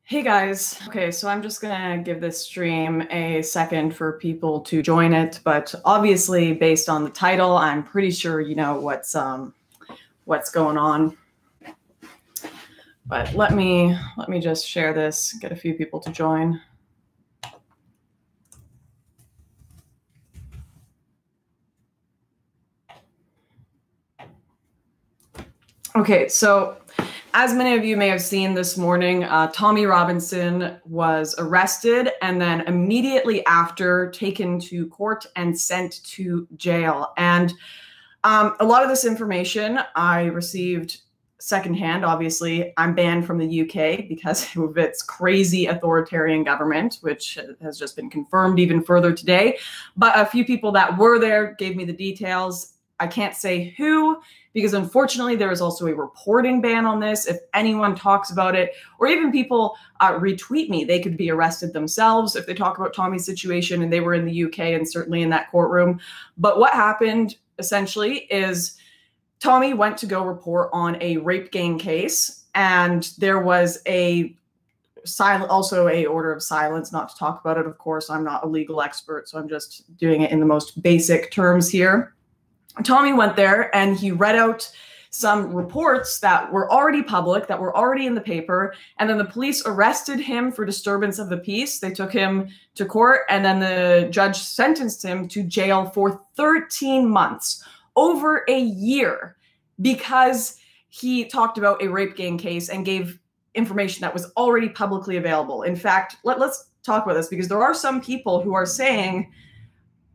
Hey guys. Okay, so I'm just gonna give this stream a second for people to join it, but obviously based on the title, I'm pretty sure you know what's going on. But let me just share this, get a few people to join. Okay, so as many of you may have seen this morning, Tommy Robinson was arrested and then immediately after taken to court and sent to jail. And a lot of this information I received secondhand. Obviously, I'm banned from the UK because of its crazy authoritarian government, which has just been confirmed even further today. But a few people that were there gave me the details. I can't say who, because unfortunately there is also a reporting ban on this. If anyone talks about it, or even people retweet me, they could be arrested themselves if they talk about Tommy's situation and they were in the UK and certainly in that courtroom. But what happened essentially is Tommy went to go report on a rape gang case, and there was also a order of silence not to talk about it. Of course, I'm not a legal expert, so I'm just doing it in the most basic terms here. Tommy went there and he read out some reports that were already public, that were already in the paper, and then the police arrested him for disturbance of the peace. They took him to court, and then the judge sentenced him to jail for 13 months, over a year, because he talked about a rape gang case and gave information that was already publicly available. In fact, let's talk about this, because there are some people who are saying,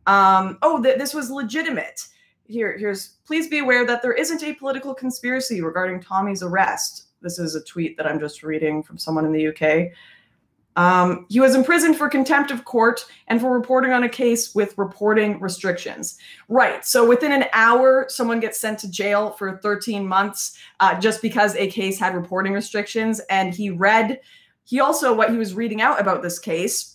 this was legitimate. Here's, please be aware that there isn't a political conspiracy regarding Tommy's arrest. This is a tweet that I'm just reading from someone in the UK. He was imprisoned for contempt of court and for reporting on a case with reporting restrictions. Right. So within an hour, someone gets sent to jail for 13 months just because a case had reporting restrictions. And he also, what he was reading out about this case,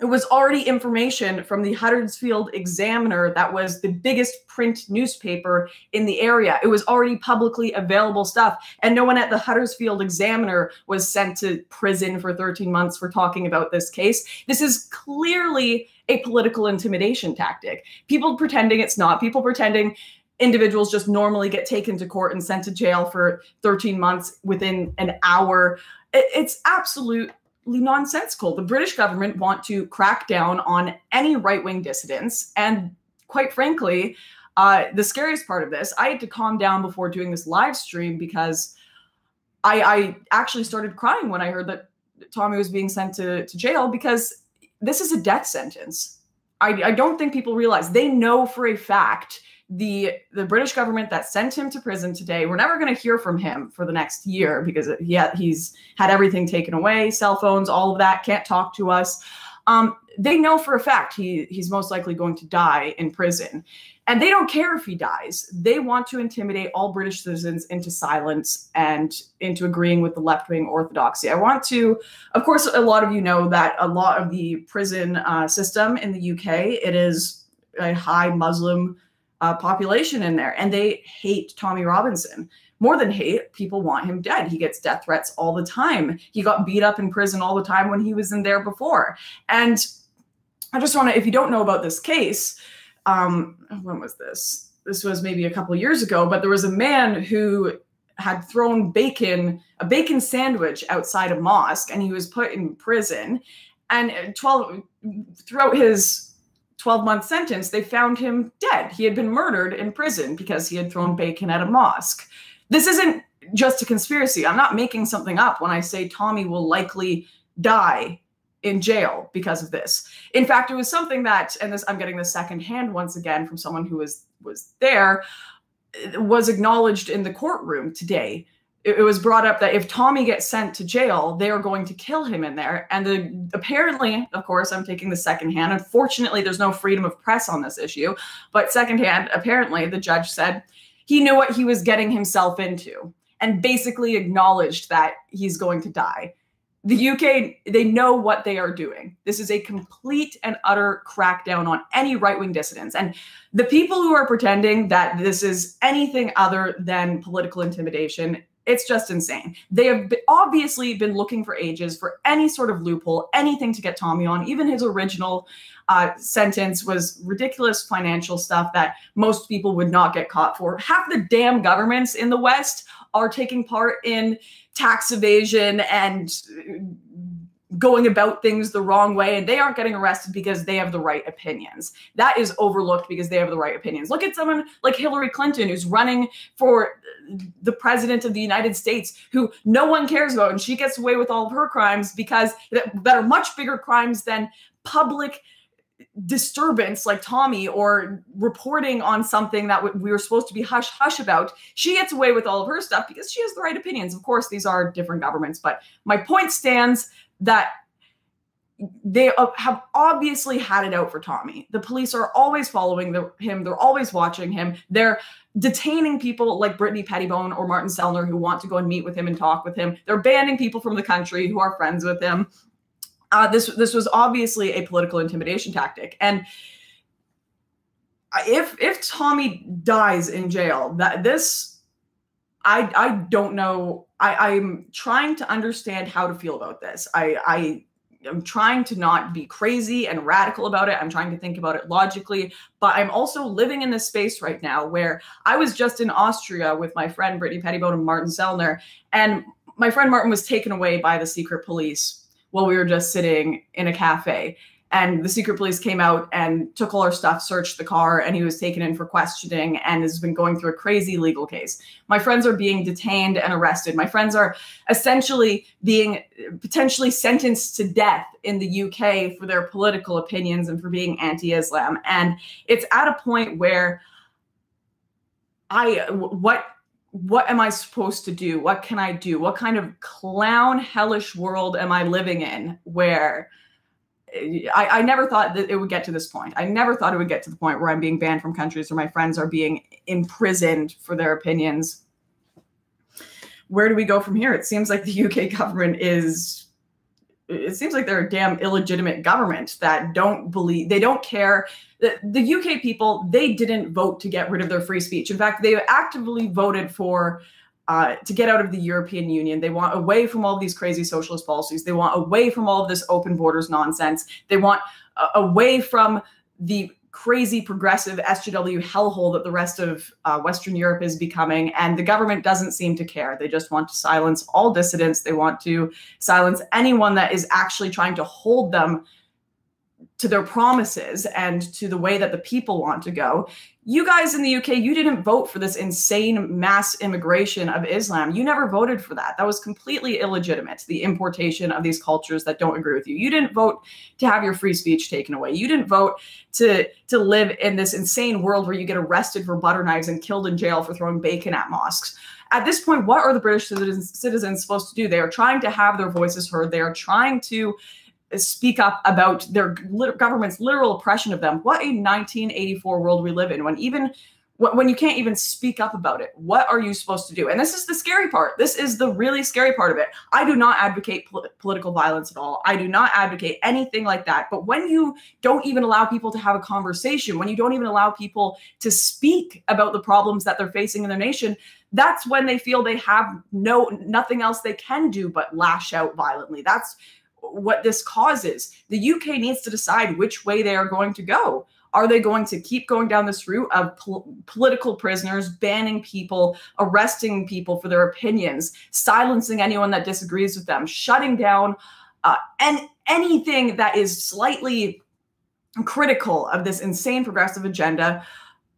it was already information from the Huddersfield Examiner, that was the biggest print newspaper in the area. It was already publicly available stuff. And no one at the Huddersfield Examiner was sent to prison for 13 months for talking about this case. This is clearly a political intimidation tactic. People pretending it's not. People pretending individuals just normally get taken to court and sent to jail for 13 months within an hour. It's absolute nonsensical. The British government want to crack down on any right-wing dissidents. And quite frankly, the scariest part of this, I had to calm down before doing this live stream, because I actually started crying when I heard that Tommy was being sent to jail, because this is a death sentence. I don't think people realize. They know for a fact the British government that sent him to prison today, we're never going to hear from him for the next year, because he's had everything taken away, cell phones, all of that, can't talk to us. They know for a fact he's most likely going to die in prison. And they don't care if he dies. They want to intimidate all British citizens into silence and into agreeing with the left-wing orthodoxy. I want to, of course, a lot of you know that a lot of the prison system in the UK, it is a high Muslim population in there, and they hate Tommy Robinson. More than hate, people want him dead. He gets death threats all the time. He got beat up in prison all the time when he was in there before. And I just want to, if you don't know about this case, when was this? This was maybe a couple of years ago, but there was a man who had thrown a bacon sandwich outside a mosque, and he was put in prison. And throughout his 12-month sentence, they found him dead. He had been murdered in prison because he had thrown bacon at a mosque. This isn't just a conspiracy. I'm not making something up when I say Tommy will likely die in jail because of this. In fact, it was something that, and this, I'm getting this secondhand once again from someone who was there, was acknowledged in the courtroom today. It was brought up that if Tommy gets sent to jail, they are going to kill him in there. And apparently, of course, I'm taking the secondhand. Unfortunately, there's no freedom of press on this issue. But secondhand, apparently, the judge said he knew what he was getting himself into and basically acknowledged that he's going to die. The UK, they know what they are doing. This is a complete and utter crackdown on any right-wing dissidents. And the people who are pretending that this is anything other than political intimidation, It's just insane. They have obviously been looking for ages for any sort of loophole, anything to get Tommy on. Even his original sentence was ridiculous financial stuff that most people would not get caught for. Half the damn governments in the West are taking part in tax evasion and going about things the wrong way, and they aren't getting arrested because they have the right opinions. That is overlooked because they have the right opinions. Look at someone like Hillary Clinton, who's running for the president of the United States, who no one cares about, and she gets away with all of her crimes because that are much bigger crimes than public disturbance like Tommy, or reporting on something that we were supposed to be hush hush about. She gets away with all of her stuff because she has the right opinions. Of course, these are different governments, but my point stands that they have obviously had it out for Tommy. The police are always following him. They're always watching him. They're detaining people like Brittany Pettibone or Martin Sellner who want to go and meet with him and talk with him. They're banning people from the country who are friends with him. This was obviously a political intimidation tactic. And if Tommy dies in jail, I don't know. I'm trying to understand how to feel about this. I am trying to not be crazy and radical about it. I'm trying to think about it logically, but I'm also living in this space right now where I was just in Austria with my friend Brittany Pettibone and Martin Sellner, and my friend Martin was taken away by the secret police while we were just sitting in a cafe. And the secret police came out and took all our stuff, searched the car, and he was taken in for questioning and has been going through a crazy legal case. My friends are being detained and arrested. My friends are essentially being potentially sentenced to death in the UK for their political opinions and for being anti-Islam. And it's at a point where what am I supposed to do? What can I do? What kind of clown hellish world am I living in where I never thought that it would get to this point. I never thought it would get to the point where I'm being banned from countries or my friends are being imprisoned for their opinions. Where do we go from here? It seems like the UK government it seems like they're a damn illegitimate government that they don't care. The UK people, they didn't vote to get rid of their free speech. In fact, they actively voted to get out of the European Union. They want away from all of these crazy socialist policies. They want away from all of this open borders nonsense. They want away from the crazy progressive SJW hellhole that the rest of Western Europe is becoming. And the government doesn't seem to care. They just want to silence all dissidents. They want to silence anyone that is actually trying to hold them to their promises and to the way that the people want to go. You guys in the UK, you didn't vote for this insane mass immigration of Islam. You never voted for that. That was completely illegitimate, the importation of these cultures that don't agree with you. You didn't vote to have your free speech taken away. You didn't vote to live in this insane world where you get arrested for butter knives and killed in jail for throwing bacon at mosques. At this point, what are the British citizens supposed to do? They are trying to have their voices heard. They are trying to speak up about their government's literal oppression of them. What a 1984 world we live in, when you can't even speak up about it. What are you supposed to do? And this is the scary part. This is the really scary part of it. I do not advocate political violence at all. I do not advocate anything like that. But when you don't even allow people to have a conversation, when you don't even allow people to speak about the problems that they're facing in their nation, that's when they feel they have nothing else they can do but lash out violently. That's what this causes. The UK needs to decide which way they are going to go. Are they going to keep going down this route of political prisoners, banning people, arresting people for their opinions, silencing anyone that disagrees with them, shutting down and anything that is slightly critical of this insane progressive agenda,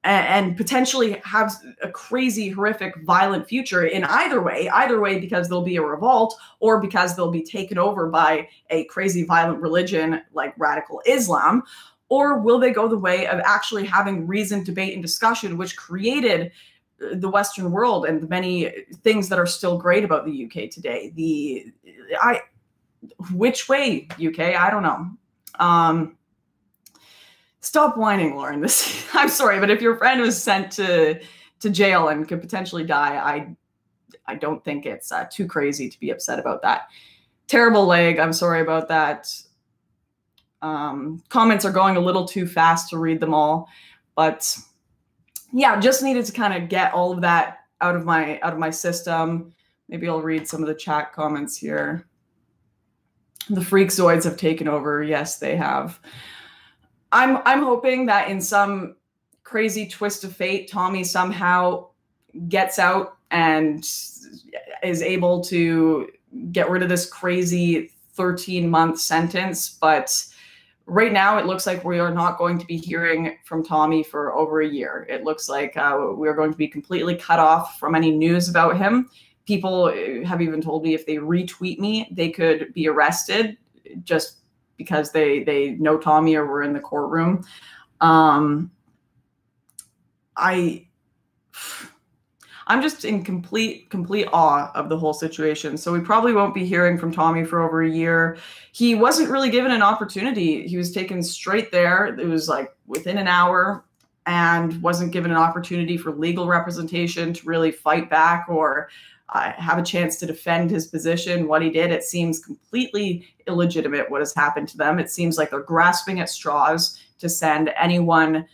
and potentially have a crazy, horrific, violent future in either way, because there'll be a revolt or because they'll be taken over by a crazy, violent religion like radical Islam? Or will they go the way of actually having reasoned debate and discussion, which created the Western world and the many things that are still great about the UK today? Which way, UK? I don't know. Stop whining, Lauren. I'm sorry, but if your friend was sent to jail and could potentially die, I don't think it's too crazy to be upset about that. Terrible leg. I'm sorry about that. Comments are going a little too fast to read them all, but yeah, just needed to kind of get all of that out of my system. Maybe I'll read some of the chat comments here. The Freakzoids have taken over. Yes, they have. I'm hoping that in some crazy twist of fate, Tommy somehow gets out and is able to get rid of this crazy 13-month sentence. But right now, it looks like we are not going to be hearing from Tommy for over a year. It looks like we are going to be completely cut off from any news about him. People have even told me if they retweet me, they could be arrested just because they know Tommy or were in the courtroom. I'm just in complete awe of the whole situation. So we probably won't be hearing from Tommy for over a year. He wasn't really given an opportunity. He was taken straight there. It was like within an hour, and wasn't given an opportunity for legal representation to really fight back or have a chance to defend his position. What he did, it seems completely illegitimate what has happened to them. It seems like they're grasping at straws to send anyone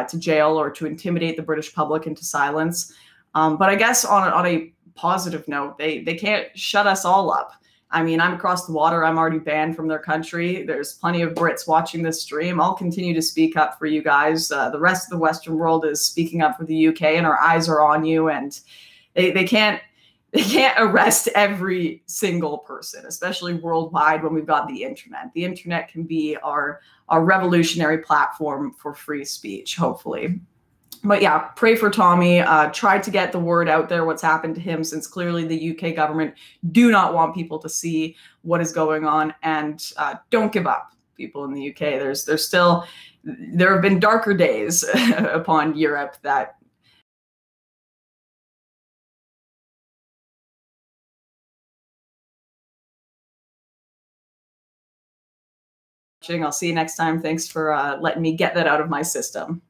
to jail or to intimidate the British public into silence. But I guess on a positive note, they can't shut us all up. I mean, I'm across the water. I'm already banned from their country. There's plenty of Brits watching this stream. I'll continue to speak up for you guys. The rest of the Western world is speaking up for the UK, and our eyes are on you. And they can't arrest every single person, especially worldwide when we've got the internet. The internet can be our revolutionary platform for free speech, hopefully. But yeah, pray for Tommy. Try to get the word out there what's happened to him, since clearly the UK government do not want people to see what is going on. And don't give up, people in the UK. There have been darker days upon Europe that I'll see you next time. Thanks for letting me get that out of my system.